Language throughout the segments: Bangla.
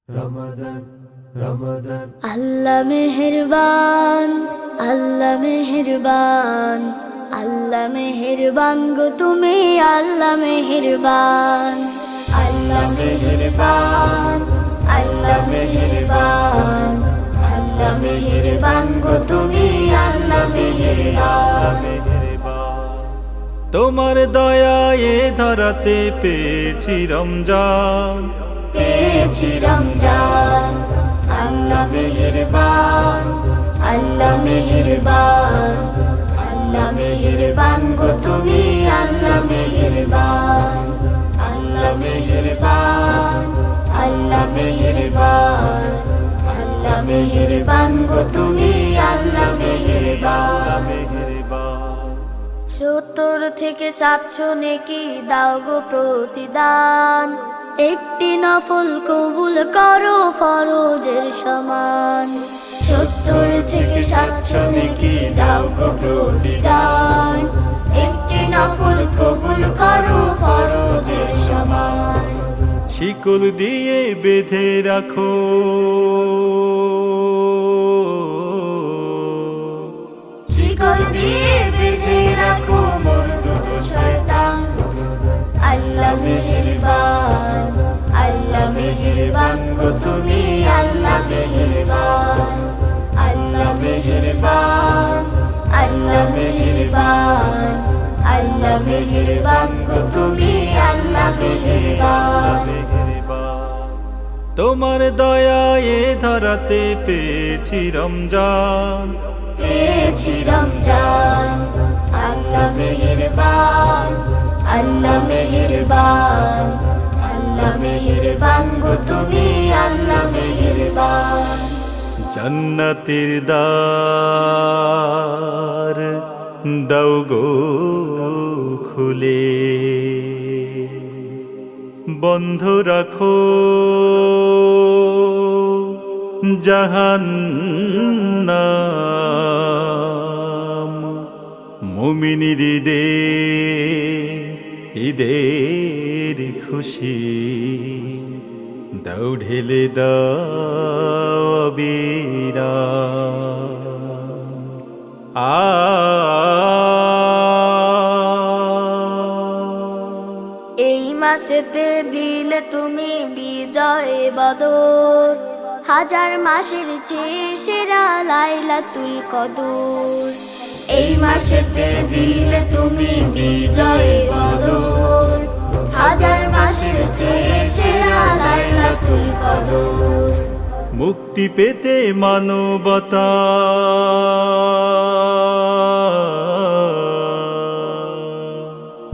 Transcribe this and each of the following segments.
রমাদান রমাদান আল্লাহ মেহেরবান, আল্লাহ মেহেরবান, আল্লাহ মেহেরবান গো তুমি আল্লাহ মেহেরবান। আল্লাহ মেহেরবান, আল্লাহ মেহেরবান, আল্লাহ মেহেরবান গো তুমি আল্লাহ মেহেরবান। তোমার দয়ায় এ ধরাতে পেয়েছি রমজান, পেয়েছি রমজান। আল্লাহ মেহেরবান, আল্লাহ মেহেরবান, আল্লাহ মেহেরবান গো তুমি আল্লাহ মেহেরবান। আল্লাহ মেহেরবান, আল্লাহ মেহেরবান, আল্লাহ মেহেরবান গো তুমি আল্লাহ মেহেরবান। 70 থেকে 700 নেকি দাও গো প্রতিদান, একটি নফল কবুল করো ফরজের সমান। 70 থেকে 700 নেকি দাও গো প্রতিদান, একটি নফল কবুল করো ফরজের সমান। শিকল দিয়ে বেঁধে রাখো শিকল দিয়ে বেঁধে রাখো মরদুদ শয়তান। আল্লাহ মেহেরবান, আল্লাহ মেহেরবান গো তুমি আল্লাহ মেহেরবান। আল্লাহ মেহেরবান, আল্লাহ মেহেরবান, আল্লাহ মেহেরবান গো তুমি আল্লাহ মেহেরবান। তোমার দয়ায় এ ধরাতে পেয়েছি রমজান, পেয়েছি রমজান। আল্লাহ মেহেরবান, আল্লাহ মেহেরবান, আল্লাহ মেহেরবান গো তুমি আল্লাহ মেহেরবান। জান্নাতের দ্বার দাও গো খুলে, বন্ধ রাখো জাহান্নাম। মুমিনের ঈদে ঈদের খুশি দাও ঢেলে দাও এই মাসেতে দিলে তুমি বিজয় বদর, হাজার মাসের চেয়ে সেরা লাইলাতুল কদর। এই মাসেতে দিলে তুমি বিজয় বদর, হাজার মাসের চেয়ে সেরা লাইলাতুল কদর। মুক্তি পেতে মানবতা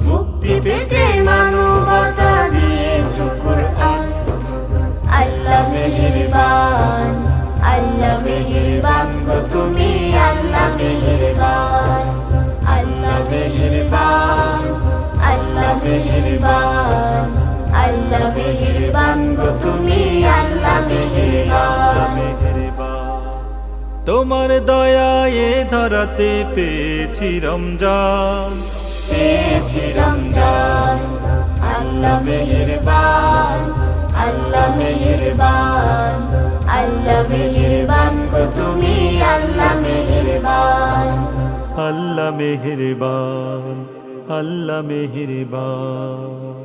মুক্তি পেতে মানবতা দিয়েছো কুরআন। আল্লাহ মেহেরবান, আল্লাহ মেহেরবান গো তুমি আল্লাহ মেহেরবান। আল্লাহ মেহেরবান, আল্লাহ মেহেরবান, আল্লাহ মেহেরবান গো তুমি আল্লাহ মেহেরবান। তোমার দয়ায় এ ধরাতে পেয়েছি রমজান, পেয়েছি রমজান। আল্লাহ মেহেরবান, আল্লাহ মেহেরবান, আল্লাহ মেহেরবান গো তুমি আল্লাহ মেহেরবান। আল্লাহ মেহেরবান, আল্লাহ মেহেরবান।